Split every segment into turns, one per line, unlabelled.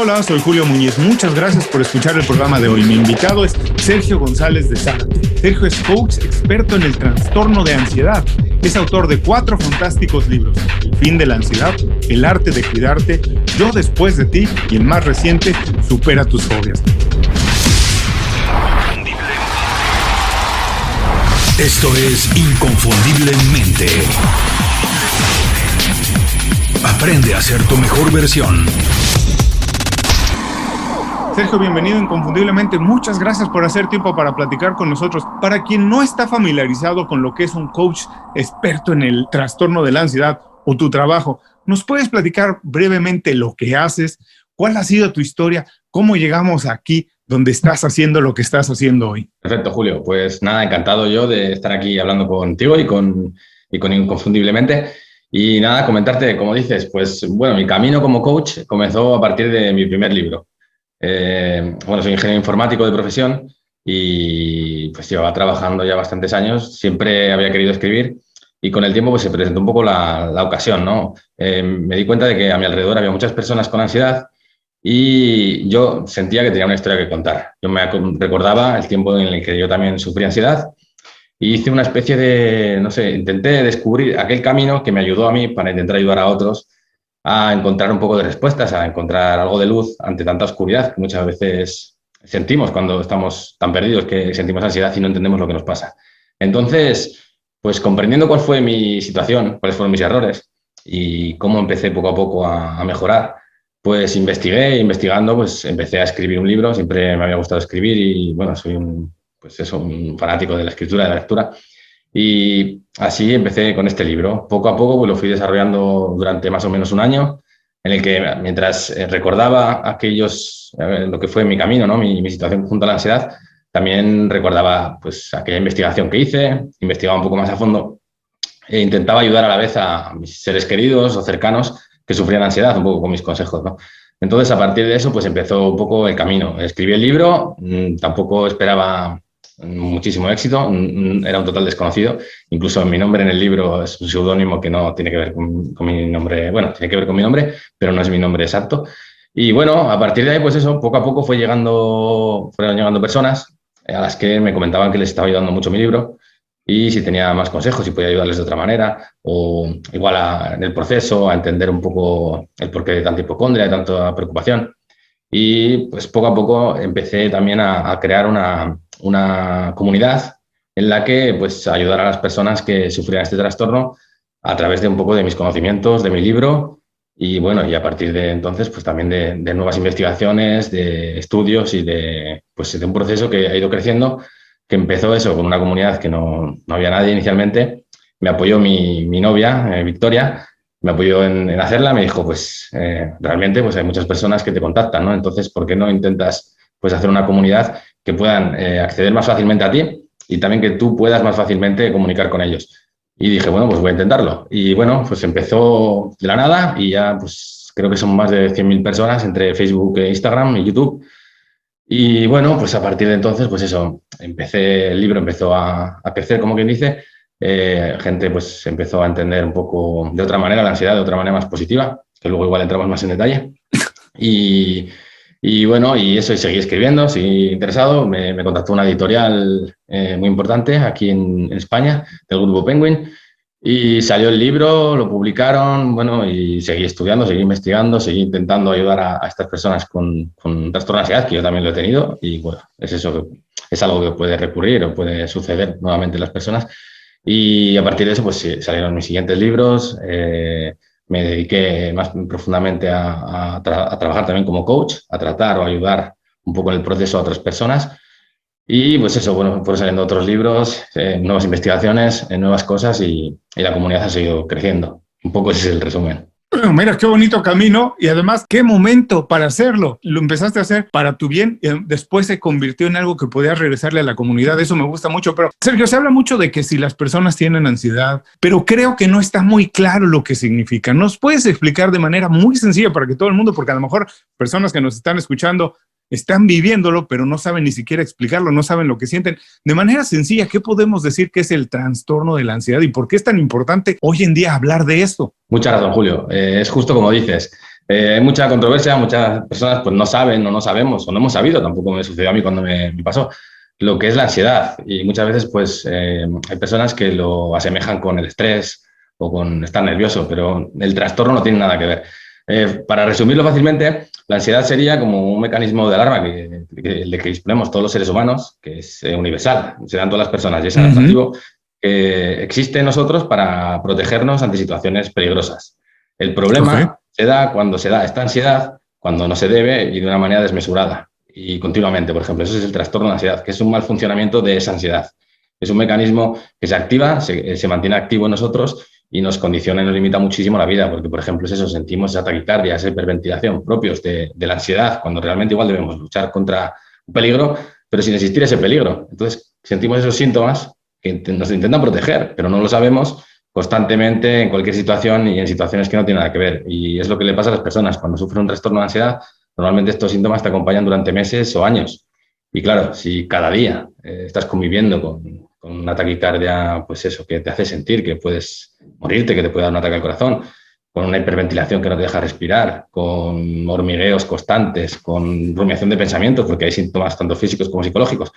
Hola, soy Julio Muñiz. Muchas gracias por escuchar el programa de hoy. Mi invitado es Sergio González de Sala. Sergio es coach experto en el trastorno de ansiedad. Es autor de 4 fantásticos libros: El fin de la ansiedad, El arte de cuidarte, Yo después de ti y el más reciente, Supera tus fobias.
Esto es Inconfundiblemente. Aprende a ser tu mejor versión.
Sergio, bienvenido Inconfundiblemente. Muchas gracias por hacer tiempo para platicar con nosotros. Para quien no está familiarizado con lo que es un coach experto en el trastorno de la ansiedad o tu trabajo, ¿nos puedes platicar brevemente lo que haces? ¿Cuál ha sido tu historia? ¿Cómo llegamos aquí donde estás haciendo lo que estás haciendo hoy?
Perfecto, Julio. Pues nada, encantado yo de estar aquí hablando contigo y con Inconfundiblemente. Y nada, comentarte, como dices, pues bueno, mi camino como coach comenzó a partir de mi primer libro. Soy ingeniero informático de profesión y pues llevaba trabajando ya bastantes años. Siempre había querido escribir y con el tiempo pues se presentó un poco la ocasión, ¿no? Me di cuenta de que a mi alrededor había muchas personas con ansiedad y yo sentía que tenía una historia que contar. Yo me recordaba el tiempo en el que yo también sufrí ansiedad y hice una especie de, intenté descubrir aquel camino que me ayudó a mí para intentar ayudar a otros a encontrar un poco de respuestas, a encontrar algo de luz ante tanta oscuridad que muchas veces sentimos cuando estamos tan perdidos que sentimos ansiedad y no entendemos lo que nos pasa. Entonces, pues comprendiendo cuál fue mi situación, cuáles fueron mis errores y cómo empecé poco a poco a mejorar, pues investigando, pues empecé a escribir un libro. Siempre me había gustado escribir y bueno, soy un fanático de la escritura, de la lectura. Y así empecé con este libro. Poco a poco pues, lo fui desarrollando durante más o menos un año, en el que mientras recordaba lo que fue mi camino, ¿no? mi situación junto a la ansiedad, también recordaba pues, aquella investigación que hice, investigaba un poco más a fondo e intentaba ayudar a la vez a mis seres queridos o cercanos que sufrían ansiedad, un poco con mis consejos, ¿no? Entonces, a partir de eso, pues empezó un poco el camino. Escribí el libro, tampoco esperaba muchísimo éxito, era un total desconocido. Incluso mi nombre en el libro es un seudónimo que no tiene que ver con mi nombre, bueno, tiene que ver con mi nombre, pero no es mi nombre exacto. Y bueno, a partir de ahí, pues eso, poco a poco fueron llegando personas a las que me comentaban que les estaba ayudando mucho mi libro y si tenía más consejos, si podía ayudarles de otra manera o igual en el proceso a entender un poco el porqué de tanta hipocondria, de tanta preocupación. Y pues poco a poco empecé también a crear una comunidad en la que pues ayudar a las personas que sufrían este trastorno a través de un poco de mis conocimientos, de mi libro y bueno, y a partir de entonces pues también de nuevas investigaciones, de estudios y de un proceso que ha ido creciendo, que empezó eso con una comunidad que no había nadie inicialmente. Me apoyó mi novia, Victoria, me apoyó en hacerla, me dijo, pues realmente pues hay muchas personas que te contactan, ¿no? Entonces, ¿por qué no intentas pues hacer una comunidad que puedan acceder más fácilmente a ti y también que tú puedas más fácilmente comunicar con ellos? Y dije, bueno, pues voy a intentarlo. Y bueno, pues empezó de la nada y ya pues creo que son más de 100.000 personas entre Facebook, Instagram y YouTube. Y bueno, pues a partir de entonces, pues eso, el libro empezó a crecer, como quien dice. Gente pues empezó a entender un poco de otra manera la ansiedad, de otra manera más positiva, que luego igual entramos más en detalle. Y bueno, y eso, y seguí escribiendo, seguí interesado. Me contactó una editorial muy importante aquí en España, del Grupo Penguin, y salió el libro, lo publicaron, bueno, y seguí estudiando, seguí investigando, seguí intentando ayudar a estas personas con trastorno de ansiedad, que yo también lo he tenido, y bueno, es eso, es algo que puede recurrir o puede suceder nuevamente en las personas. Y a partir de eso, pues sí, salieron mis siguientes libros. Me dediqué más profundamente a trabajar también como coach, a tratar o ayudar un poco en el proceso a otras personas. Y pues eso, bueno, fueron saliendo otros libros, nuevas investigaciones, nuevas cosas y la comunidad ha seguido creciendo. Un poco ese es el resumen.
Bueno, mira, qué bonito camino y además qué momento para hacerlo. Lo empezaste a hacer para tu bien y después se convirtió en algo que podías regresarle a la comunidad. Eso me gusta mucho. Pero Sergio, se habla mucho de que si las personas tienen ansiedad, pero creo que no está muy claro lo que significa. ¿Nos puedes explicar de manera muy sencilla para que todo el mundo, porque a lo mejor personas que nos están escuchando están viviéndolo, pero no saben ni siquiera explicarlo, no saben lo que sienten? De manera sencilla, ¿qué podemos decir que es el trastorno de la ansiedad y por qué es tan importante hoy en día hablar de esto?
Mucha razón, Julio. Es justo como dices. Hay mucha controversia, muchas personas pues no saben o no sabemos o no hemos sabido, tampoco me sucedió a mí cuando me pasó, lo que es la ansiedad. Y muchas veces pues hay personas que lo asemejan con el estrés o con estar nervioso, pero el trastorno no tiene nada que ver. Para resumirlo fácilmente, la ansiedad sería como un mecanismo de alarma de que disponemos todos los seres humanos, que es universal, se dan todas las personas y es adaptativo, que existe en nosotros para protegernos ante situaciones peligrosas. El problema se da cuando se da esta ansiedad, cuando no se debe y de una manera desmesurada y continuamente, por ejemplo. Eso es el trastorno de ansiedad, que es un mal funcionamiento de esa ansiedad. Es un mecanismo que se activa, se mantiene activo en nosotros y nos condiciona y nos limita muchísimo la vida, porque, por ejemplo, es eso, sentimos esa taquicardia, esa hiperventilación propios de la ansiedad, cuando realmente igual debemos luchar contra un peligro, pero sin existir ese peligro. Entonces, sentimos esos síntomas que nos intentan proteger, pero no lo sabemos constantemente en cualquier situación y en situaciones que no tienen nada que ver. Y es lo que le pasa a las personas. Cuando sufren un trastorno de ansiedad, normalmente estos síntomas te acompañan durante meses o años. Y claro, si cada día estás conviviendo con una taquicardia, pues eso, que te hace sentir que puedes morirte, que te puede dar un ataque al corazón, con una hiperventilación que no te deja respirar, con hormigueos constantes, con rumiación de pensamientos, porque hay síntomas tanto físicos como psicológicos,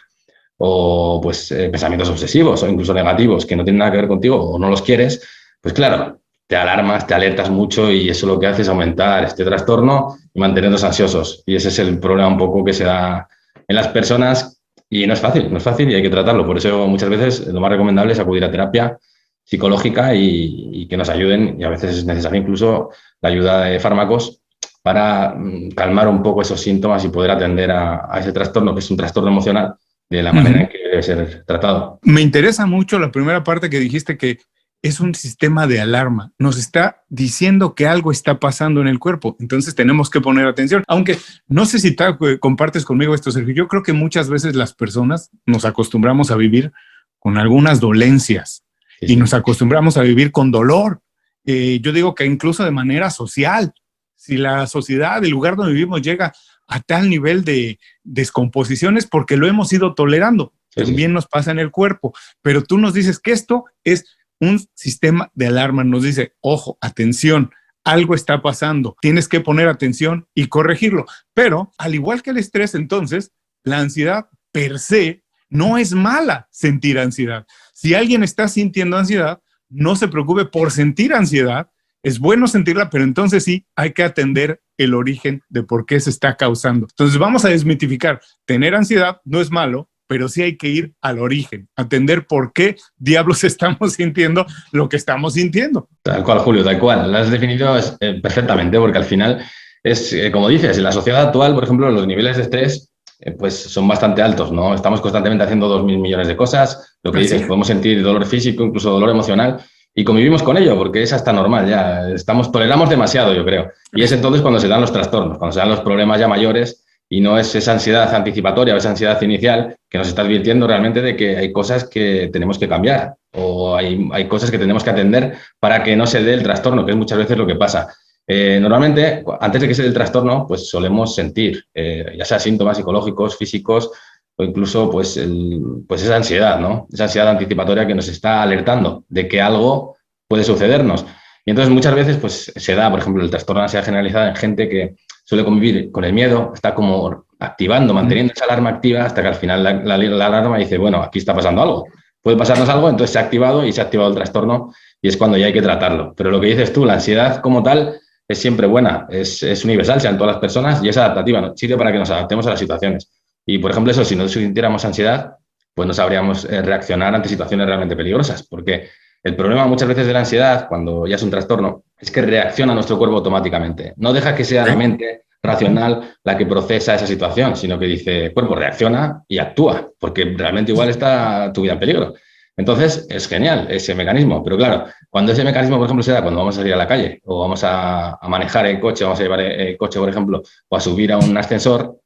o pues pensamientos obsesivos o incluso negativos que no tienen nada que ver contigo o no los quieres, pues claro, te alarmas, te alertas mucho y eso lo que hace es aumentar este trastorno y mantenernos ansiosos. Y ese es el problema un poco que se da en las personas y no es fácil y hay que tratarlo. Por eso muchas veces lo más recomendable es acudir a terapia psicológica y que nos ayuden, y a veces es necesaria incluso la ayuda de fármacos para calmar un poco esos síntomas y poder atender a ese trastorno, que es un trastorno emocional, de la manera en que debe ser tratado.
Me interesa mucho la primera parte que dijiste, que es un sistema de alarma. Nos está diciendo que algo está pasando en el cuerpo. Entonces tenemos que poner atención. Aunque no sé si compartes conmigo esto, Sergio. Yo creo que muchas veces las personas nos acostumbramos a vivir con algunas dolencias y nos acostumbramos a vivir con dolor. Yo digo que incluso de manera social. Si la sociedad, el lugar donde vivimos llega a tal nivel de descomposiciones porque lo hemos ido tolerando. También nos pasa en el cuerpo. Pero tú nos dices que esto es un sistema de alarma. Nos dice, ojo, atención, algo está pasando. Tienes que poner atención y corregirlo. Pero, al igual que el estrés, entonces, la ansiedad per se no es mala sentir ansiedad. Si alguien está sintiendo ansiedad, no se preocupe por sentir ansiedad. Es bueno sentirla, pero entonces sí hay que atender el origen de por qué se está causando. Entonces vamos a desmitificar. Tener ansiedad no es malo, pero sí hay que ir al origen, atender por qué diablos estamos sintiendo lo que estamos sintiendo.
Tal cual, Julio, tal cual. Lo has definido perfectamente, porque al final es, como dices, en la sociedad actual, por ejemplo, los niveles de estrés pues son bastante altos, ¿no? Estamos constantemente haciendo 2.000 millones de cosas. Lo que dices, podemos sentir dolor físico, incluso dolor emocional, y convivimos con ello porque es hasta normal ya. Toleramos demasiado, yo creo. Y es entonces cuando se dan los trastornos, cuando se dan los problemas ya mayores y no es esa ansiedad anticipatoria o esa ansiedad inicial que nos está advirtiendo realmente de que hay cosas que tenemos que cambiar o hay cosas que tenemos que atender para que no se dé el trastorno, que es muchas veces lo que pasa. Normalmente, antes de que se dé el trastorno, pues solemos sentir, ya sea síntomas psicológicos, físicos, o incluso pues esa ansiedad, ¿no? Esa ansiedad anticipatoria que nos está alertando de que algo puede sucedernos. Y entonces muchas veces pues se da, por ejemplo, el trastorno de ansiedad generalizada en gente que suele convivir con el miedo, está como activando, manteniendo esa alarma activa hasta que al final la alarma dice, bueno, aquí está pasando algo, puede pasarnos algo, entonces se ha activado y se ha activado el trastorno y es cuando ya hay que tratarlo. Pero lo que dices tú, la ansiedad como tal es siempre buena, es universal, sean todas las personas y es adaptativa, ¿no? Sirve para que nos adaptemos a las situaciones. Y, por ejemplo, eso, si no sintiéramos ansiedad, pues no sabríamos reaccionar ante situaciones realmente peligrosas, porque el problema muchas veces de la ansiedad, cuando ya es un trastorno, es que reacciona nuestro cuerpo automáticamente. No deja que sea la mente racional la que procesa esa situación, sino que dice, el cuerpo reacciona y actúa, porque realmente igual está tu vida en peligro. Entonces, es genial ese mecanismo, pero claro, cuando ese mecanismo, por ejemplo, se da cuando vamos a salir a la calle o vamos a manejar el coche, vamos a llevar el coche, por ejemplo, o a subir a un ascensor,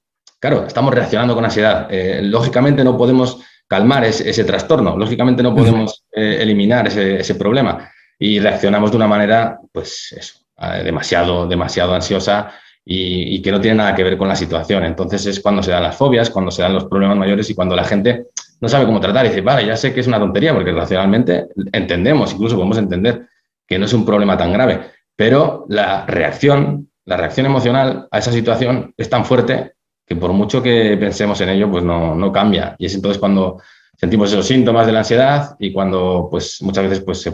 claro, estamos reaccionando con ansiedad. Lógicamente no podemos calmar ese trastorno, lógicamente no podemos eliminar ese problema y reaccionamos de una manera, pues eso, demasiado ansiosa y que no tiene nada que ver con la situación. Entonces es cuando se dan las fobias, cuando se dan los problemas mayores y cuando la gente no sabe cómo tratar y dice, vale, ya sé que es una tontería porque racionalmente entendemos, incluso podemos entender que no es un problema tan grave, pero la reacción la reacción emocional a esa situación es tan fuerte que por mucho que pensemos en ello, pues no cambia. Y es entonces cuando sentimos esos síntomas de la ansiedad y cuando pues muchas veces pues,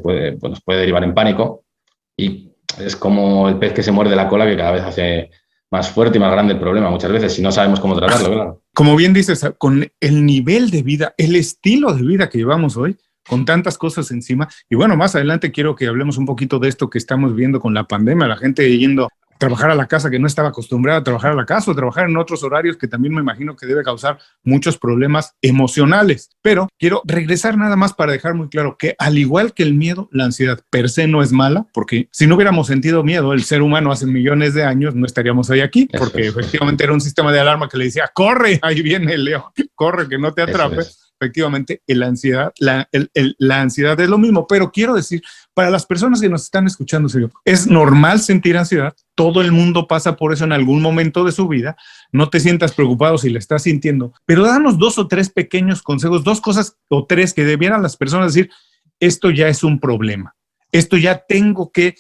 nos puede derivar en pánico. Y es como el pez que se muerde la cola, que cada vez hace más fuerte y más grande el problema muchas veces si no sabemos cómo tratarlo, claro.
Como bien dices, con el nivel de vida, el estilo de vida que llevamos hoy, con tantas cosas encima. Y bueno, más adelante quiero que hablemos un poquito de esto que estamos viendo con la pandemia, la gente yendo a trabajar a la casa que no estaba acostumbrada a trabajar a la casa o trabajar en otros horarios que también me imagino que debe causar muchos problemas emocionales. Pero quiero regresar nada más para dejar muy claro que al igual que el miedo, la ansiedad per se no es mala, porque si no hubiéramos sentido miedo, el ser humano hace millones de años no estaríamos hoy aquí, porque efectivamente era un sistema de alarma que le decía, corre, ahí viene el león, corre, que no te atrape. Efectivamente, la ansiedad es lo mismo, pero quiero decir, para las personas que nos están escuchando, Sergio, es normal sentir ansiedad, todo el mundo pasa por eso en algún momento de su vida, no te sientas preocupado si la estás sintiendo, pero danos 2 o 3 pequeños consejos, 2 cosas o 3 que debieran las personas decir, esto ya es un problema, esto ya tengo que,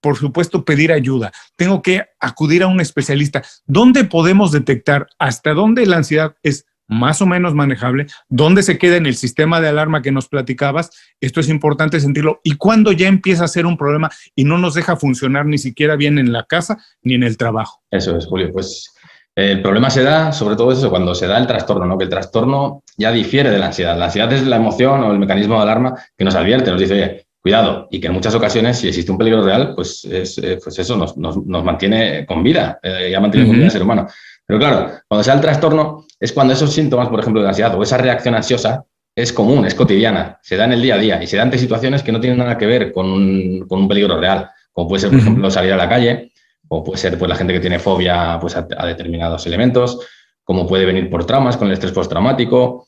por supuesto, pedir ayuda, tengo que acudir a un especialista. ¿Dónde podemos detectar hasta dónde la ansiedad es más o menos manejable, dónde se queda en el sistema de alarma que nos platicabas? Esto es importante sentirlo, y cuando ya empieza a ser un problema y no nos deja funcionar ni siquiera bien en la casa ni en el trabajo.
Eso es, Julio, pues el problema se da, sobre todo eso, cuando se da el trastorno, ¿no? Que el trastorno ya difiere de la ansiedad. La ansiedad es la emoción o el mecanismo de alarma que nos advierte, nos dice, oye, cuidado, y que en muchas ocasiones, si existe un peligro real, pues eso nos mantiene con vida, ya mantiene con vida al ser humano. Pero claro, cuando se da el trastorno es cuando esos síntomas, por ejemplo, de ansiedad o esa reacción ansiosa es común, es cotidiana, se da en el día a día y se da ante situaciones que no tienen nada que ver con un peligro real, como puede ser, por ejemplo, salir a la calle, o puede ser pues, la gente que tiene fobia pues, a determinados elementos, como puede venir por traumas con el estrés postraumático,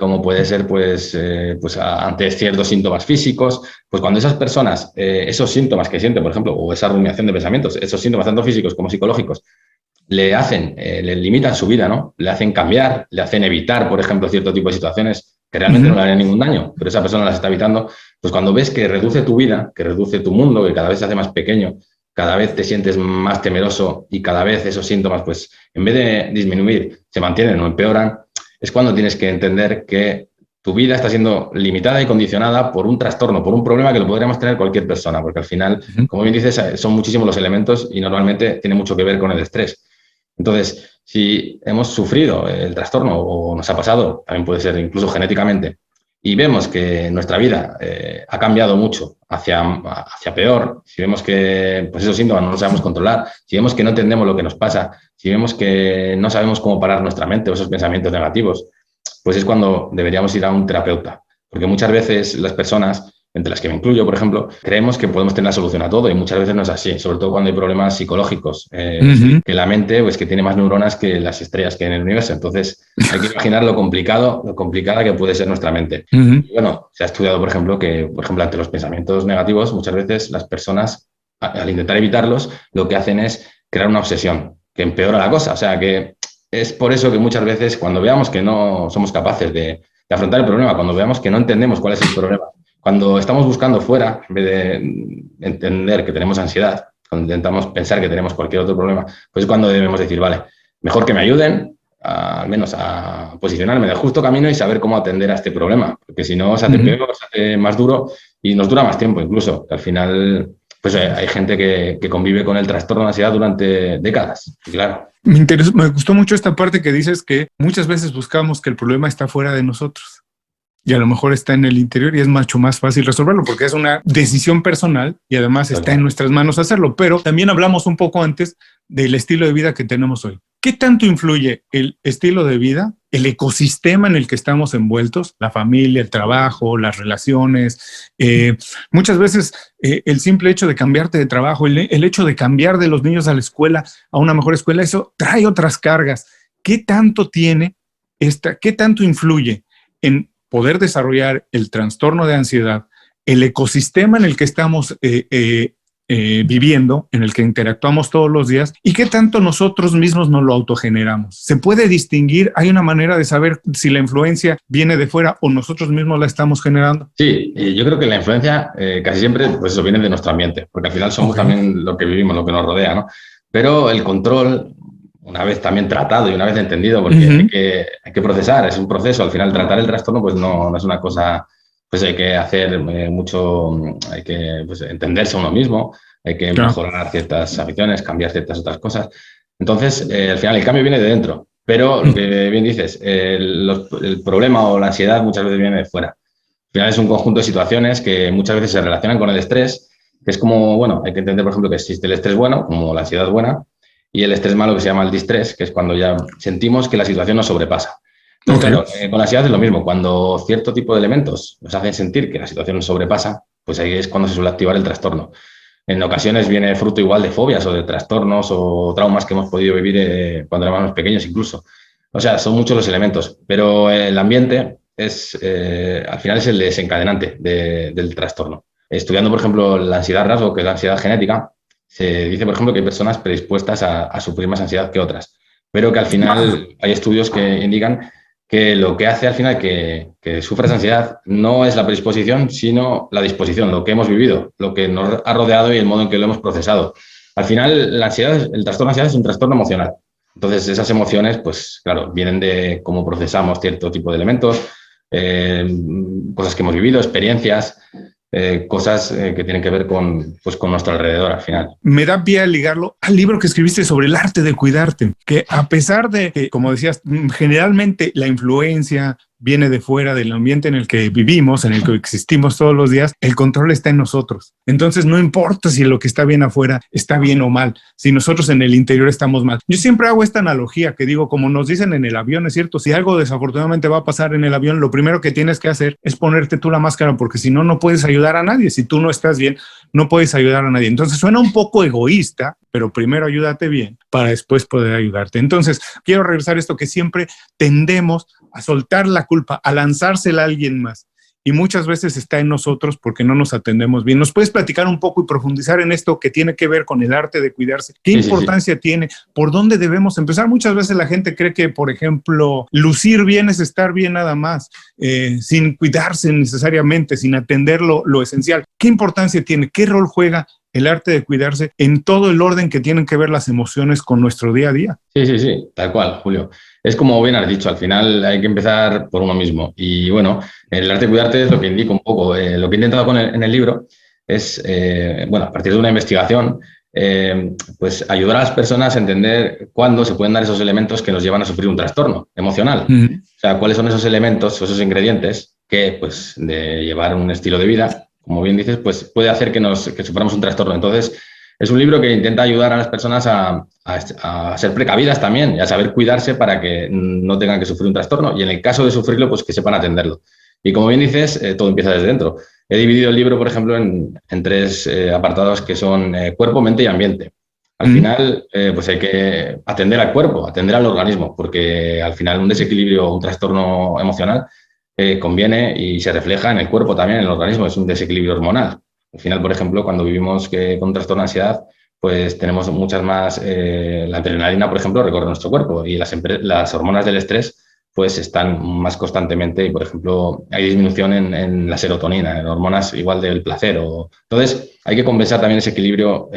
como puede ser pues ante ciertos síntomas físicos. Pues cuando esas personas, esos síntomas que sienten, por ejemplo, o esa rumiación de pensamientos, esos síntomas tanto físicos como psicológicos, le limitan su vida, ¿no? Le hacen cambiar, le hacen evitar, por ejemplo, cierto tipo de situaciones que realmente no le harían ningún daño, pero esa persona las está evitando. Pues cuando ves que reduce tu vida, que reduce tu mundo, que cada vez se hace más pequeño, cada vez te sientes más temeroso y cada vez esos síntomas, pues en vez de disminuir, se mantienen o empeoran, es cuando tienes que entender que tu vida está siendo limitada y condicionada por un trastorno, por un problema que lo podríamos tener cualquier persona, porque al final, como bien dices, son muchísimos los elementos y normalmente tiene mucho que ver con el estrés. Entonces, si hemos sufrido el trastorno o nos ha pasado, también puede ser incluso genéticamente, y vemos que nuestra vida ha cambiado mucho hacia peor, si vemos que pues esos síntomas no los sabemos controlar, si vemos que no entendemos lo que nos pasa, si vemos que no sabemos cómo parar nuestra mente o esos pensamientos negativos, pues es cuando deberíamos ir a un terapeuta. Porque muchas veces las personas, entre las que me incluyo, por ejemplo, creemos que podemos tener la solución a todo y muchas veces no es así, sobre todo cuando hay problemas psicológicos, que la mente pues que tiene más neuronas que las estrellas que hay en el universo. Entonces hay que imaginar lo complicada que puede ser nuestra mente. Y bueno, se ha estudiado, por ejemplo, que ante los pensamientos negativos, muchas veces las personas, al intentar evitarlos, lo que hacen es crear una obsesión que empeora la cosa. O sea, que es por eso que muchas veces cuando veamos que no somos capaces de afrontar el problema, cuando veamos que no entendemos cuál es el problema, cuando estamos buscando fuera, en vez de entender que tenemos ansiedad, cuando intentamos pensar que tenemos cualquier otro problema, pues es cuando debemos decir, vale, mejor que me ayuden, al menos a posicionarme en el justo camino y saber cómo atender a este problema, porque si no se hace peor, se hace más duro y nos dura más tiempo incluso. Al final, pues hay gente que convive con el trastorno de ansiedad durante décadas, y claro.
Me gustó mucho esta parte que dices que muchas veces buscamos que el problema está fuera de nosotros. Y a lo mejor está en el interior y es mucho más fácil resolverlo porque es una decisión personal y además está en nuestras manos hacerlo. Pero también hablamos un poco antes del estilo de vida que tenemos hoy. ¿Qué tanto influye el estilo de vida, el ecosistema en el que estamos envueltos, la familia, el trabajo, las relaciones? Muchas veces el simple hecho de cambiarte de trabajo, el hecho de cambiar de los niños a la escuela, a una mejor escuela, eso trae otras cargas. ¿Qué tanto qué tanto influye en poder desarrollar el trastorno de ansiedad, el ecosistema en el que estamos viviendo, en el que interactuamos todos los días y qué tanto nosotros mismos nos lo autogeneramos. ¿Se puede distinguir? ¿Hay una manera de saber si la influencia viene de fuera o nosotros mismos la estamos generando?
Sí, yo creo que la influencia casi siempre pues eso viene de nuestro ambiente, porque al final somos también lo que vivimos, lo que nos rodea, ¿no? Pero el control, una vez también tratado y una vez entendido, porque hay que procesar, es un proceso. Al final tratar el trastorno pues no es una cosa, pues hay que hacer mucho, hay que pues, entenderse a uno mismo, hay que mejorar ciertas aficiones, cambiar ciertas otras cosas. Entonces, al final el cambio viene de dentro, pero lo que bien dices, el problema o la ansiedad muchas veces viene de fuera. Al final es un conjunto de situaciones que muchas veces se relacionan con el estrés, que es como, bueno, hay que entender, por ejemplo, que existe el estrés bueno, como la ansiedad buena, y el estrés malo que se llama el distrés, que es cuando ya sentimos que la situación nos sobrepasa. Entonces, claro, con la ansiedad es lo mismo. Cuando cierto tipo de elementos nos hacen sentir que la situación nos sobrepasa, pues ahí es cuando se suele activar el trastorno. En ocasiones viene fruto igual de fobias o de trastornos o traumas que hemos podido vivir cuando éramos pequeños incluso. O sea, son muchos los elementos, pero el ambiente es, al final es el desencadenante del trastorno. Estudiando, por ejemplo, la ansiedad rasgo, que es la ansiedad genética, se dice, por ejemplo, que hay personas predispuestas a sufrir más ansiedad que otras, pero que al final hay estudios que indican que lo que hace al final que sufras ansiedad no es la predisposición, sino la disposición, lo que hemos vivido, lo que nos ha rodeado y el modo en que lo hemos procesado. Al final, la ansiedad, el trastorno de ansiedad es un trastorno emocional. Entonces, esas emociones, pues claro, vienen de cómo procesamos cierto tipo de elementos, cosas que hemos vivido, experiencias, cosas que tienen que ver con nuestro alrededor al final.
Me da pie a ligarlo al libro que escribiste sobre el arte de cuidarte, que a pesar de que, como decías, generalmente la influencia viene de fuera del ambiente en el que vivimos, en el que existimos todos los días, el control está en nosotros. Entonces no importa si lo que está bien afuera está bien o mal, si nosotros en el interior estamos mal. Yo siempre hago esta analogía que digo, como nos dicen en el avión, es cierto, si algo desafortunadamente va a pasar en el avión, lo primero que tienes que hacer es ponerte tú la máscara, porque si no, no puedes ayudar a nadie. Si tú no estás bien, no puedes ayudar a nadie. Entonces suena un poco egoísta, pero primero ayúdate bien para después poder ayudarte. Entonces, quiero regresar a esto que siempre tendemos a soltar la culpa, a lanzársela a alguien más. Y muchas veces está en nosotros porque no nos atendemos bien. ¿Nos puedes platicar un poco y profundizar en esto que tiene que ver con el arte de cuidarse? ¿Qué importancia tiene? ¿Por dónde debemos empezar? Muchas veces la gente cree que, por ejemplo, lucir bien es estar bien nada más, sin cuidarse necesariamente, sin atender lo esencial. ¿Qué importancia tiene? ¿Qué rol juega el arte de cuidarse en todo el orden que tienen que ver las emociones con nuestro día a día?
Sí, tal cual, Julio. Es como bien has dicho, al final hay que empezar por uno mismo. Y bueno, el arte de cuidarte es lo que indica un poco. Lo que he intentado en el libro es, a partir de una investigación, pues ayudar a las personas a entender cuándo se pueden dar esos elementos que nos llevan a sufrir un trastorno emocional. O sea, cuáles son esos elementos o esos ingredientes que, pues, de llevar un estilo de vida, como bien dices, pues puede hacer que suframos un trastorno. Entonces, es un libro que intenta ayudar a las personas a ser precavidas también y a saber cuidarse para que no tengan que sufrir un trastorno y en el caso de sufrirlo, pues que sepan atenderlo. Y como bien dices, todo empieza desde dentro. He dividido el libro, por ejemplo, en tres apartados que son cuerpo, mente y ambiente. Al final, pues hay que atender al cuerpo, atender al organismo, porque al final un desequilibrio, un trastorno emocional conviene y se refleja en el cuerpo también, en el organismo, es un desequilibrio hormonal. Al final, por ejemplo, cuando vivimos con trastorno de ansiedad, pues tenemos muchas más, la adrenalina, por ejemplo, recorre nuestro cuerpo y las hormonas del estrés pues están más constantemente y, por ejemplo, hay disminución en la serotonina, en hormonas igual del placer. Entonces, hay que compensar también ese equilibrio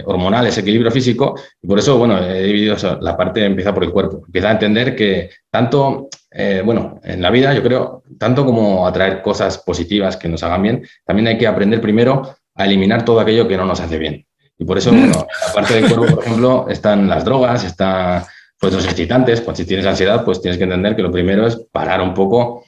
hormonal, ese equilibrio físico y por eso, bueno, he dividido eso, la parte empieza por el cuerpo. Empieza a entender que tanto, en la vida, yo creo, tanto como atraer cosas positivas que nos hagan bien, también hay que aprender primero a eliminar todo aquello que no nos hace bien. Y por eso, bueno, la parte del cuerpo, por ejemplo, están las drogas, están pues los excitantes. Pues si tienes ansiedad, pues tienes que entender que lo primero es parar un poco,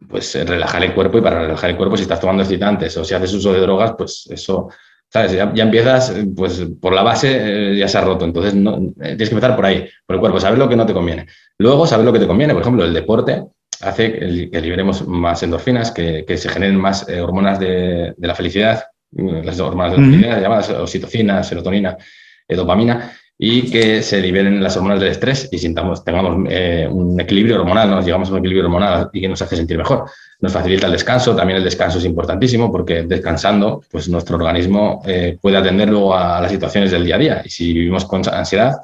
pues relajar el cuerpo y para relajar el cuerpo, si estás tomando excitantes o si haces uso de drogas, pues eso, ¿sabes? Ya empiezas, pues por la base ya se ha roto. Entonces tienes que empezar por ahí, por el cuerpo, saber lo que no te conviene. Luego, saber lo que te conviene. Por ejemplo, el deporte hace que liberemos más endorfinas, que se generen más hormonas de la felicidad, las hormonas de la felicidad llamadas oxitocina, serotonina, dopamina. y que se liberen las hormonas del estrés y tengamos un equilibrio hormonal, nos llegamos a un equilibrio hormonal y que nos hace sentir mejor. Nos facilita el descanso, también el descanso es importantísimo porque descansando, pues nuestro organismo puede atender luego a las situaciones del día a día y si vivimos con ansiedad,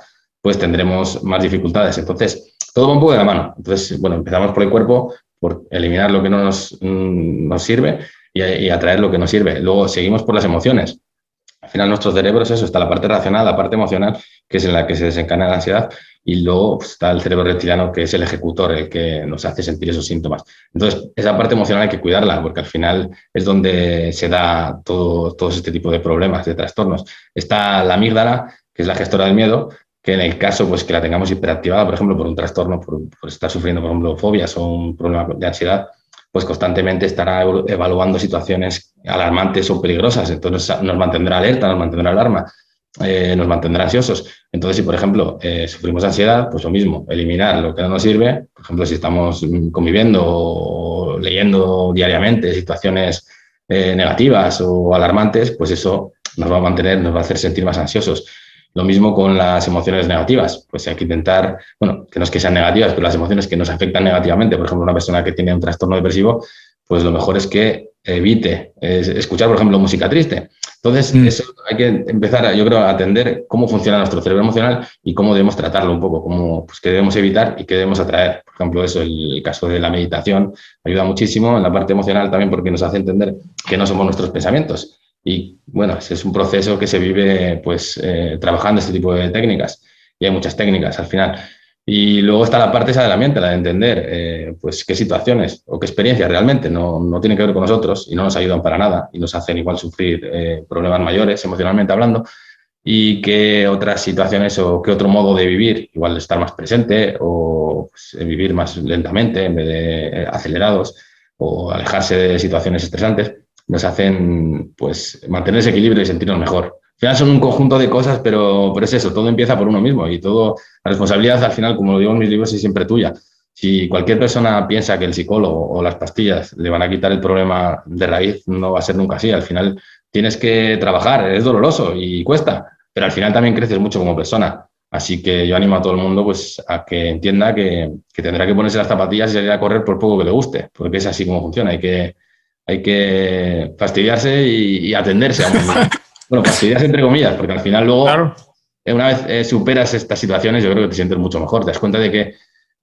pues tendremos más dificultades. Entonces, todo va un poco de la mano. Entonces, bueno, empezamos por el cuerpo, por eliminar lo que no nos sirve y atraer lo que nos sirve. Luego seguimos por las emociones. Al final nuestro cerebro es eso, está la parte racional, la parte emocional, que es en la que se desencadena la ansiedad, y luego pues, está el cerebro reptiliano, que es el ejecutor, el que nos hace sentir esos síntomas. Entonces, esa parte emocional hay que cuidarla, porque al final es donde se da todo este tipo de problemas, de trastornos. Está la amígdala, que es la gestora del miedo, que en el caso pues, que la tengamos hiperactivada, por ejemplo, por un trastorno, por estar sufriendo, por ejemplo, fobias o un problema de ansiedad, pues constantemente estará evaluando situaciones alarmantes o peligrosas. Entonces nos mantendrá alerta, nos mantendrá alarma, nos mantendrá ansiosos. Entonces, si por ejemplo sufrimos ansiedad, pues lo mismo, eliminar lo que no nos sirve. Por ejemplo, si estamos conviviendo o leyendo diariamente situaciones negativas o alarmantes, pues eso nos va a mantener, nos va a hacer sentir más ansiosos. Lo mismo con las emociones negativas, pues hay que intentar, bueno, que no es que sean negativas, pero las emociones que nos afectan negativamente, por ejemplo, una persona que tiene un trastorno depresivo, pues lo mejor es que evite escuchar, por ejemplo, música triste. Entonces, eso hay que empezar, yo creo, a atender cómo funciona nuestro cerebro emocional y cómo debemos tratarlo un poco, cómo, pues, qué debemos evitar y qué debemos atraer. Por ejemplo, eso, el caso de la meditación ayuda muchísimo en la parte emocional también porque nos hace entender que no somos nuestros pensamientos. Y bueno, ese es un proceso que se vive pues trabajando este tipo de técnicas y hay muchas técnicas al final. Y luego está la parte esa de la mente, la de entender pues qué situaciones o qué experiencias realmente no tienen que ver con nosotros y no nos ayudan para nada y nos hacen igual sufrir problemas mayores emocionalmente hablando y qué otras situaciones o qué otro modo de vivir, igual de estar más presente o pues, vivir más lentamente en vez de acelerados o alejarse de situaciones estresantes, nos hacen pues mantener ese equilibrio y sentirnos mejor. Al final son un conjunto de cosas, pero es eso, todo empieza por uno mismo y la responsabilidad al final, como lo digo en mis libros, es siempre tuya. Si cualquier persona piensa que el psicólogo o las pastillas le van a quitar el problema de raíz, no va a ser nunca así. Al final tienes que trabajar, es doloroso y cuesta, pero al final también creces mucho como persona. Así que yo animo a todo el mundo pues, a que entienda que tendrá que ponerse las zapatillas y salir a correr por poco que le guste, porque es así como funciona. Hay que fastidiarse y atenderse a uno mismo. Bueno, fastidiarse entre comillas, porque al final luego, claro, una vez superas estas situaciones, yo creo que te sientes mucho mejor. Te das cuenta de que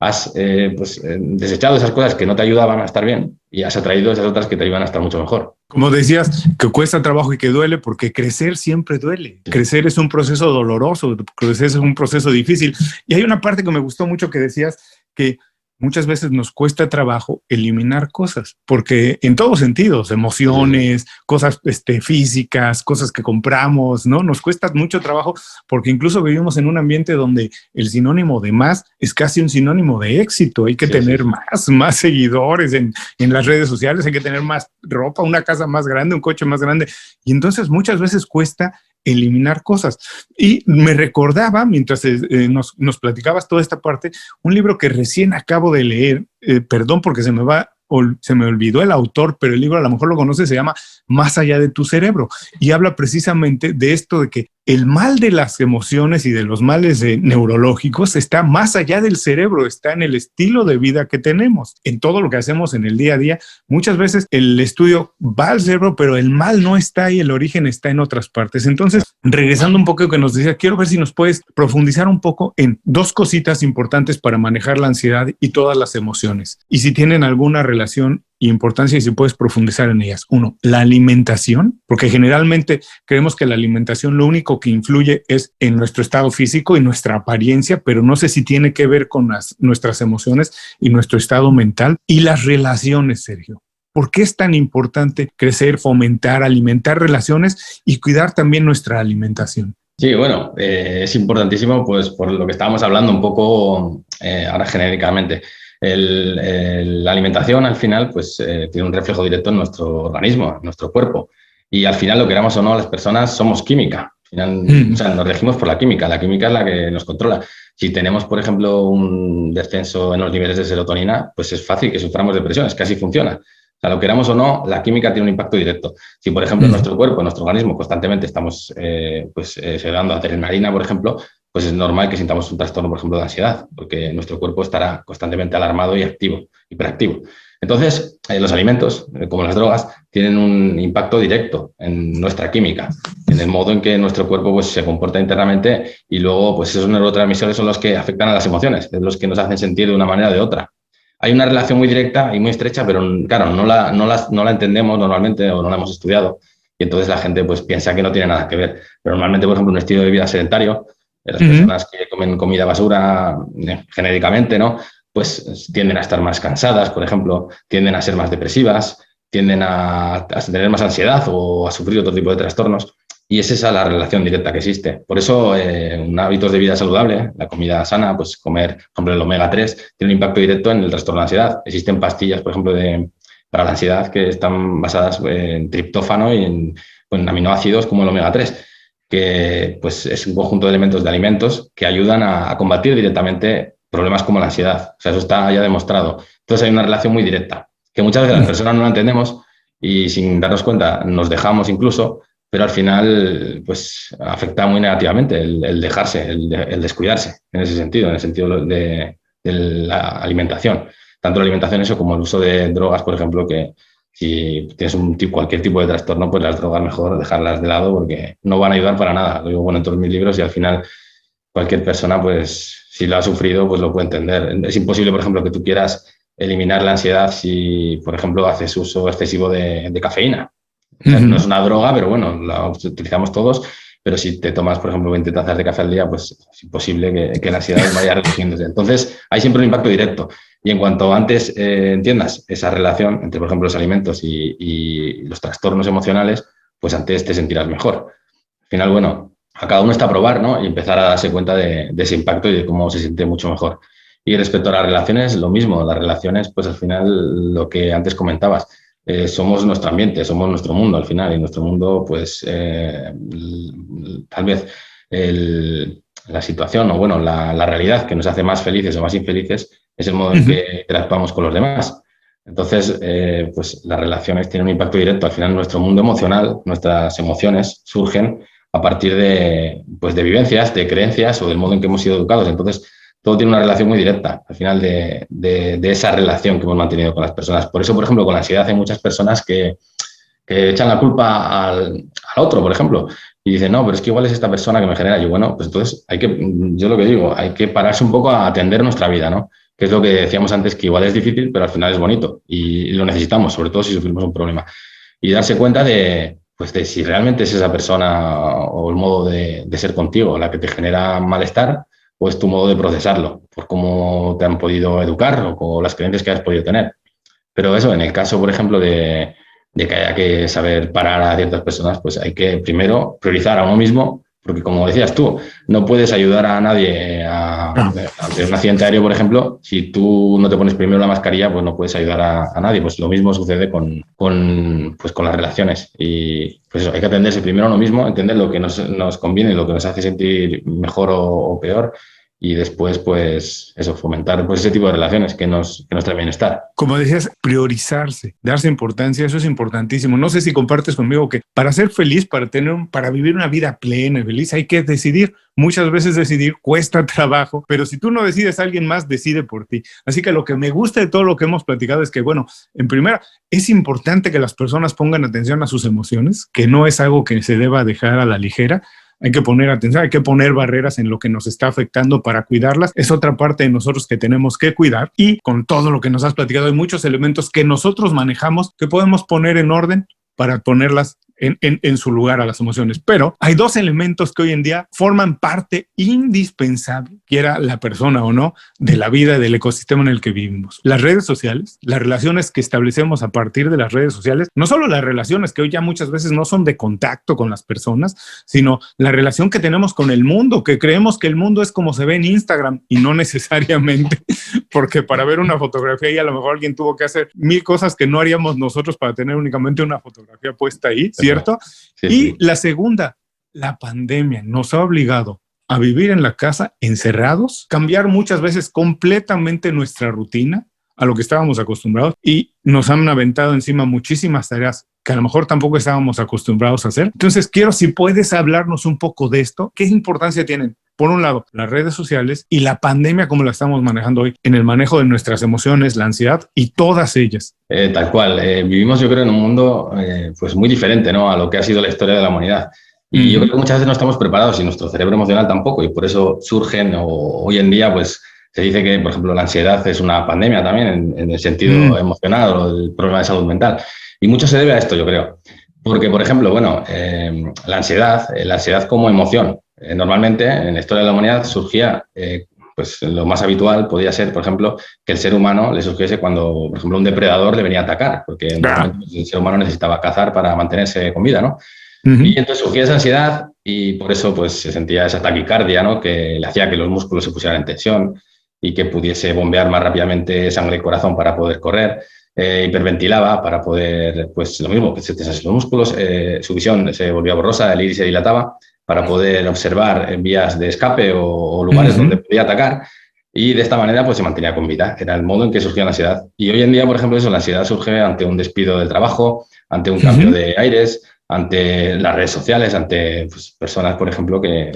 has desechado esas cosas que no te ayudaban a estar bien y has atraído esas otras que te ayudan a estar mucho mejor.
Como decías, que cuesta trabajo y que duele, porque crecer siempre duele. Sí. Crecer es un proceso doloroso, crecer es un proceso difícil. Y hay una parte que me gustó mucho que decías que muchas veces nos cuesta trabajo eliminar cosas, porque en todos sentidos, emociones, cosas físicas, cosas que compramos, ¿no? Nos cuesta mucho trabajo porque incluso vivimos en un ambiente donde el sinónimo de más es casi un sinónimo de éxito. Hay que tener más seguidores en las redes sociales, hay que tener más ropa, una casa más grande, un coche más grande. Y entonces muchas veces cuesta eliminar cosas. Y me recordaba, mientras nos platicabas toda esta parte, un libro que recién acabo de leer, perdón porque se me olvidó el autor, pero el libro a lo mejor lo conoces, se llama Más allá de tu cerebro, y habla precisamente de esto de que el mal de las emociones y de los males neurológicos está más allá del cerebro, está en el estilo de vida que tenemos, en todo lo que hacemos en el día a día. Muchas veces el estudio va al cerebro, pero el mal no está ahí, el origen está en otras partes. Entonces, regresando un poco a lo que nos decía, quiero ver si nos puedes profundizar un poco en dos cositas importantes para manejar la ansiedad y todas las emociones, y si tienen alguna relación y importancia y si puedes profundizar en ellas. Uno, la alimentación, porque generalmente creemos que la alimentación lo único que influye es en nuestro estado físico y nuestra apariencia, pero no sé si tiene que ver con nuestras emociones y nuestro estado mental. Y las relaciones, Sergio. ¿Por qué es tan importante crecer, fomentar, alimentar relaciones y cuidar también nuestra alimentación?
Sí, bueno, es importantísimo pues por lo que estábamos hablando un poco ahora genéricamente. La alimentación al final pues tiene un reflejo directo en nuestro organismo, en nuestro cuerpo. Y al final, lo queramos o no, las personas somos química. Al final, o sea, nos regimos por la química es la que nos controla. Si tenemos, por ejemplo, un descenso en los niveles de serotonina, pues es fácil que suframos depresión, es que así funciona. O sea, lo queramos o no, la química tiene un impacto directo. Si, por ejemplo, en nuestro cuerpo, en nuestro organismo, constantemente estamos segregando adrenalina, por ejemplo, pues es normal que sintamos un trastorno, por ejemplo, de ansiedad, porque nuestro cuerpo estará constantemente alarmado y activo, hiperactivo. Entonces, los alimentos, como las drogas, tienen un impacto directo en nuestra química, en el modo en que nuestro cuerpo pues, se comporta internamente, y luego pues, esos neurotransmisores son los que afectan a las emociones, es los que nos hacen sentir de una manera o de otra. Hay una relación muy directa y muy estrecha, pero claro, no la entendemos normalmente o no la hemos estudiado, y entonces la gente pues, piensa que no tiene nada que ver. Pero normalmente, por ejemplo, un estilo de vida sedentario, las personas que comen comida basura genéricamente, ¿no? Pues tienden a estar más cansadas, por ejemplo, tienden a ser más depresivas, tienden a tener más ansiedad o a sufrir otro tipo de trastornos. Y es esa la relación directa que existe. Por eso, hábitos de vida saludable, la comida sana, pues comer, por ejemplo, el omega 3, tiene un impacto directo en el trastorno de ansiedad. Existen pastillas, por ejemplo, para la ansiedad que están basadas en triptófano y en aminoácidos como el omega 3, que pues, es un conjunto de elementos de alimentos que ayudan a combatir directamente problemas como la ansiedad. O sea, eso está ya demostrado. Entonces hay una relación muy directa, que muchas veces las personas no la entendemos y sin darnos cuenta nos dejamos incluso, pero al final pues afecta muy negativamente el dejarse, el descuidarse en ese sentido, en el sentido de la alimentación. Tanto la alimentación eso como el uso de drogas, por ejemplo, que si tienes cualquier tipo de trastorno, pues las drogas mejor dejarlas de lado porque no van a ayudar para nada. Lo digo bueno en todos mis libros y al final cualquier persona, pues si lo ha sufrido, pues lo puede entender. Es imposible, por ejemplo, que tú quieras eliminar la ansiedad si, por ejemplo, haces uso excesivo de cafeína. O sea, no es una droga, pero bueno, la utilizamos todos. Pero si te tomas, por ejemplo, 20 tazas de café al día, pues es imposible que la ansiedad vaya reduciéndose. Entonces, hay siempre un impacto directo. Y en cuanto antes entiendas esa relación entre, por ejemplo, los alimentos y los trastornos emocionales, pues antes te sentirás mejor. Al final, bueno, a cada uno está a probar, ¿no? Y empezar a darse cuenta de ese impacto y de cómo se siente mucho mejor. Y respecto a las relaciones, lo mismo. Las relaciones, pues al final, lo que antes comentabas, somos nuestro ambiente, somos nuestro mundo al final. Y nuestro mundo, pues, tal vez la situación o, bueno, la realidad que nos hace más felices o más infelices es el modo en que interactuamos con los demás. Entonces, pues las relaciones tienen un impacto directo. Al final, nuestro mundo emocional, nuestras emociones surgen a partir pues de vivencias, de creencias o del modo en que hemos sido educados. Entonces, todo tiene una relación muy directa, al final, de esa relación que hemos mantenido con las personas. Por eso, por ejemplo, con la ansiedad hay muchas personas que echan la culpa al otro, por ejemplo, y dicen, no, pero es que igual es esta persona que me genera. Yo, bueno, pues entonces yo lo que digo, hay que pararse un poco a atender nuestra vida, ¿no? Que es lo que decíamos antes, que igual es difícil, pero al final es bonito y lo necesitamos, sobre todo si sufrimos un problema. Y darse cuenta de si realmente es esa persona o el modo de ser contigo la que te genera malestar, o es tu modo de procesarlo, por cómo te han podido educar o las creencias que has podido tener. Pero eso, en el caso, por ejemplo, de que haya que saber parar a ciertas personas, pues hay que primero priorizar a uno mismo, porque como decías tú, no puedes ayudar a nadie ante un accidente aéreo, por ejemplo. Si tú no te pones primero la mascarilla, pues no puedes ayudar a nadie. Pues lo mismo sucede con las relaciones. Y pues eso, hay que atenderse primero a uno mismo, entender lo que nos conviene, lo que nos hace sentir mejor o peor. Y después, pues eso, fomentar pues ese tipo de relaciones que nos traen bienestar.
Como decías, priorizarse, darse importancia, eso es importantísimo. No sé si compartes conmigo que para ser feliz, para vivir una vida plena y feliz, hay que decidir. Muchas veces decidir cuesta trabajo, pero si tú no decides, alguien más decide por ti. Así que lo que me gusta de todo lo que hemos platicado es que, bueno, en primera, es importante que las personas pongan atención a sus emociones, que no es algo que se deba dejar a la ligera. Hay que poner atención, hay que poner barreras en lo que nos está afectando para cuidarlas. Es otra parte de nosotros que tenemos que cuidar. Y con todo lo que nos has platicado, hay muchos elementos que nosotros manejamos que podemos poner en orden para ponerlas en su lugar a las emociones. Pero hay dos elementos que hoy en día forman parte indispensable, quiera la persona o no, de la vida, del ecosistema en el que vivimos. Las redes sociales, las relaciones que establecemos a partir de las redes sociales, no solo las relaciones que hoy ya muchas veces no son de contacto con las personas, sino la relación que tenemos con el mundo, que creemos que el mundo es como se ve en Instagram y no necesariamente, porque para ver una fotografía ahí a lo mejor alguien tuvo que hacer 1000 cosas que no haríamos nosotros para tener únicamente una fotografía puesta ahí, ¿cierto? Sí, y sí. La segunda, la pandemia nos ha obligado a vivir en la casa encerrados, cambiar muchas veces completamente nuestra rutina a lo que estábamos acostumbrados y nos han aventado encima muchísimas tareas que a lo mejor tampoco estábamos acostumbrados a hacer. Entonces quiero, si puedes hablarnos un poco de esto, ¿qué importancia tienen por un lado, las redes sociales y la pandemia como la estamos manejando hoy en el manejo de nuestras emociones, la ansiedad y todas ellas.
Tal cual. Vivimos, yo creo, en un mundo pues muy diferente, ¿no?, a lo que ha sido la historia de la humanidad. Y yo creo que muchas veces no estamos preparados y nuestro cerebro emocional tampoco, y por eso surgen, o hoy en día, pues se dice que, por ejemplo, la ansiedad es una pandemia también en el sentido emocional o el problema de salud mental. Y mucho se debe a esto, yo creo. Porque, por ejemplo, bueno, la ansiedad como emoción, normalmente en la historia de la humanidad surgía, pues lo más habitual podía ser, por ejemplo, que el ser humano le surgiese cuando, por ejemplo, un depredador le venía a atacar, porque normalmente el ser humano necesitaba cazar para mantenerse con vida, ¿no? Y entonces surgía esa ansiedad y por eso pues se sentía esa taquicardia, ¿no?, que le hacía que los músculos se pusieran en tensión y que pudiese bombear más rápidamente sangre y corazón para poder correr, hiperventilaba para poder, pues lo mismo, que se tensasen los músculos, su visión se volvía borrosa, el iris se dilataba para poder observar en vías de escape o lugares donde podía atacar, y de esta manera pues se mantenía con vida. Era el modo en que surgía la ansiedad. Y hoy en día, por ejemplo, la ansiedad surge ante un despido del trabajo, ante un cambio de aires, ante las redes sociales, ante pues, personas, por ejemplo, que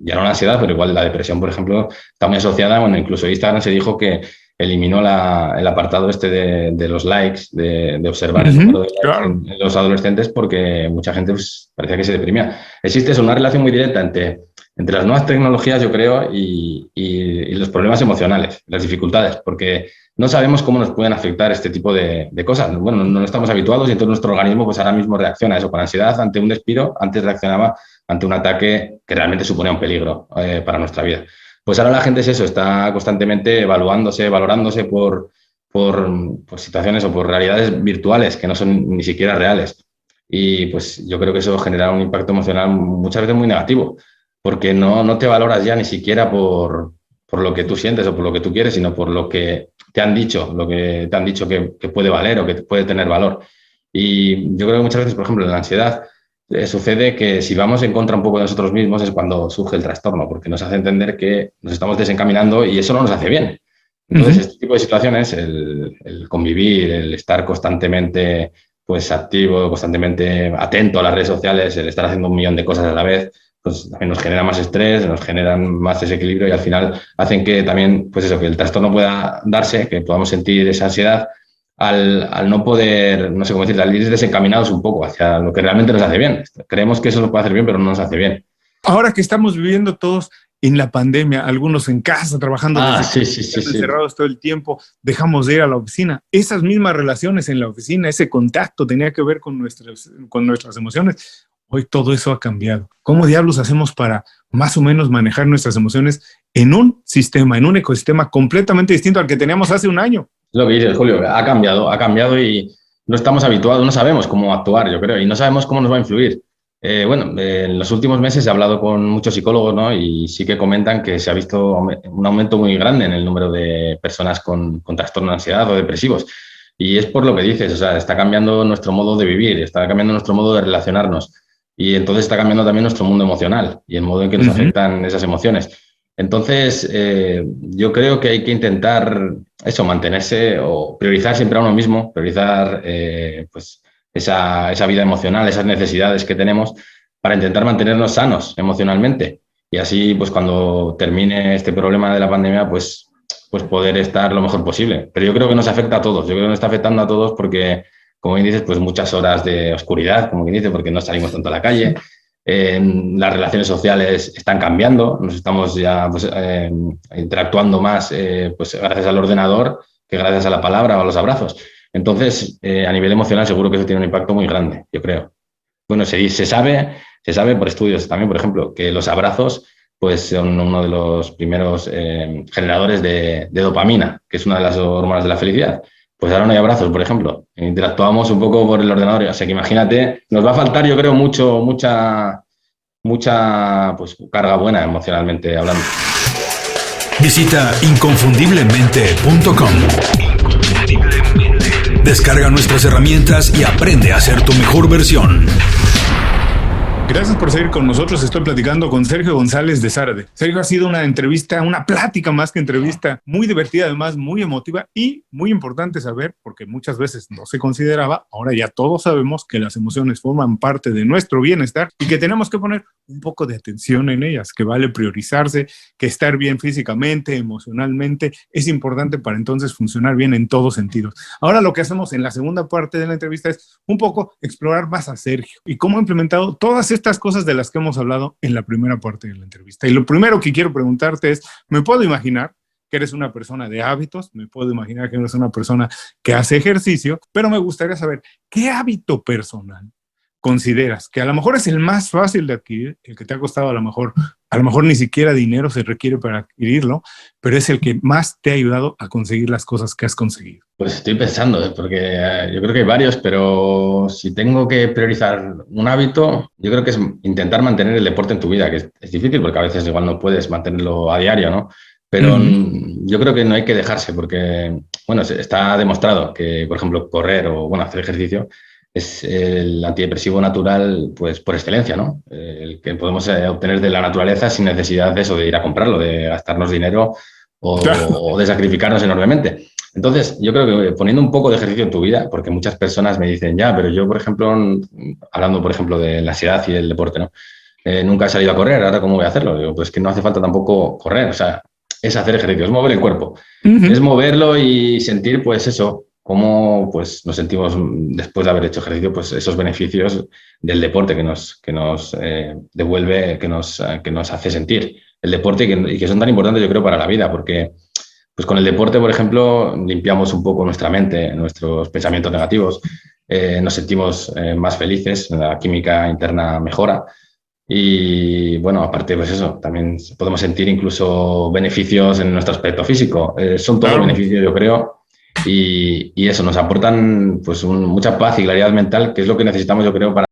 ya no la ansiedad, pero igual la depresión, por ejemplo, está muy asociada. Bueno, incluso Instagram se dijo que eliminó el apartado este de los likes, de observar el número de likes en los adolescentes, porque mucha gente pues, parecía que se deprimía. Existe una relación muy directa entre las nuevas tecnologías, yo creo, y los problemas emocionales, las dificultades, porque no sabemos cómo nos pueden afectar este tipo de cosas. Bueno, no estamos habituados y entonces nuestro organismo pues ahora mismo reacciona a eso con ansiedad ante un despido. Antes reaccionaba ante un ataque que realmente suponía un peligro para nuestra vida. Pues ahora la gente es eso, está constantemente evaluándose, valorándose por situaciones o por realidades virtuales que no son ni siquiera reales. Y pues yo creo que eso genera un impacto emocional muchas veces muy negativo, porque no te valoras ya ni siquiera por lo que tú sientes o por lo que tú quieres, sino por lo que te han dicho, que puede valer o que puede tener valor. Y yo creo que muchas veces, por ejemplo, en la ansiedad sucede que si vamos en contra un poco de nosotros mismos es cuando surge el trastorno, porque nos hace entender que nos estamos desencaminando y eso no nos hace bien. Entonces, este tipo de situaciones, el convivir, el estar constantemente pues, activo, constantemente atento a las redes sociales, el estar haciendo un millón de cosas a la vez, pues también nos genera más estrés, nos generan más desequilibrio y al final hacen que también, pues eso, que el trastorno pueda darse, que podamos sentir esa ansiedad al no poder, no sé cómo decir, al ir desencaminados un poco hacia lo que realmente nos hace bien. Creemos que eso nos puede hacer bien, pero no nos hace bien.
Ahora que estamos viviendo todos en la pandemia, algunos en casa, trabajando encerrados todo el tiempo, dejamos de ir a la oficina. Esas mismas relaciones en la oficina, ese contacto tenía que ver con nuestras emociones. Hoy todo eso ha cambiado. ¿Cómo diablos hacemos para más o menos manejar nuestras emociones en un sistema, en un ecosistema completamente distinto al que teníamos hace un año?
Lo que dices, Julio, ha cambiado y no estamos habituados, no sabemos cómo actuar, yo creo, y no sabemos cómo nos va a influir. En los últimos meses he hablado con muchos psicólogos, ¿no? Y sí que comentan que se ha visto un aumento muy grande en el número de personas con trastorno de ansiedad o depresivos. Y es por lo que dices, o sea, está cambiando nuestro modo de vivir, está cambiando nuestro modo de relacionarnos. Y entonces está cambiando también nuestro mundo emocional y el modo en que nos afectan esas emociones. Entonces, yo creo que hay que intentar eso, mantenerse o priorizar siempre a uno mismo, priorizar pues esa vida emocional, esas necesidades que tenemos para intentar mantenernos sanos emocionalmente. Y así, pues cuando termine este problema de la pandemia, pues poder estar lo mejor posible. Pero yo creo que nos afecta a todos. Yo creo que nos está afectando a todos porque, como bien dices, pues muchas horas de oscuridad, como bien dices, porque no salimos tanto a la calle. Las relaciones sociales están cambiando, nos estamos ya pues, interactuando más pues, gracias al ordenador que gracias a la palabra o a los abrazos. Entonces, a nivel emocional seguro que eso tiene un impacto muy grande, yo creo. Bueno, se sabe por estudios también, por ejemplo, que los abrazos pues, son uno de los primeros generadores de dopamina, que es una de las hormonas de la felicidad. Pues ahora no hay abrazos, por ejemplo. Interactuamos un poco por el ordenador. O sea que imagínate, nos va a faltar, yo creo, mucha pues, carga buena emocionalmente hablando.
Visita inconfundiblemente.com. Descarga nuestras herramientas y aprende a ser tu mejor versión.
Gracias por seguir con nosotros. Estoy platicando con Sergio González de Zárate. Sergio, ha sido una entrevista, una plática más que entrevista, muy divertida, además muy emotiva y muy importante saber, porque muchas veces no se consideraba, ahora ya todos sabemos que las emociones forman parte de nuestro bienestar y que tenemos que poner un poco de atención en ellas, que vale priorizarse, que estar bien físicamente, emocionalmente, es importante para entonces funcionar bien en todos sentidos. Ahora lo que hacemos en la segunda parte de la entrevista es un poco explorar más a Sergio y cómo ha implementado todas estas cosas de las que hemos hablado en la primera parte de la entrevista. Y lo primero que quiero preguntarte es, ¿me puedo imaginar que eres una persona de hábitos? Me puedo imaginar que eres una persona que hace ejercicio, pero me gustaría saber, ¿qué hábito personal consideras que a lo mejor es el más fácil de adquirir, el que te ha costado a lo mejor ni siquiera dinero se requiere para adquirirlo, pero es el que más te ha ayudado a conseguir las cosas que has conseguido?
Pues estoy pensando, porque yo creo que hay varios, pero si tengo que priorizar un hábito, yo creo que es intentar mantener el deporte en tu vida, que es difícil porque a veces igual no puedes mantenerlo a diario, ¿no? Pero yo creo que no hay que dejarse porque, bueno, está demostrado que, por ejemplo, correr o, bueno, hacer ejercicio es el antidepresivo natural, pues por excelencia, ¿no? El que podemos obtener de la naturaleza sin necesidad de eso, de ir a comprarlo, de gastarnos dinero o de sacrificarnos enormemente. Entonces, yo creo que poniendo un poco de ejercicio en tu vida, porque muchas personas me dicen, ya, pero yo, por ejemplo, hablando, por ejemplo, de la ansiedad y del deporte, ¿no? Nunca he salido a correr, ¿ahora cómo voy a hacerlo? Digo, pues que no hace falta tampoco correr, o sea, es hacer ejercicio, es mover el cuerpo, es moverlo y sentir, pues eso, cómo pues, nos sentimos después de haber hecho ejercicio, pues esos beneficios del deporte que nos devuelve, que nos hace sentir el deporte y que son tan importantes, yo creo, para la vida, porque pues con el deporte, por ejemplo, limpiamos un poco nuestra mente, nuestros pensamientos negativos, nos sentimos más felices, la química interna mejora. Y bueno, aparte, pues eso, también podemos sentir incluso beneficios en nuestro aspecto físico. Son todos beneficios, yo creo, y eso nos aportan pues mucha paz y claridad mental, que es lo que necesitamos, yo creo, para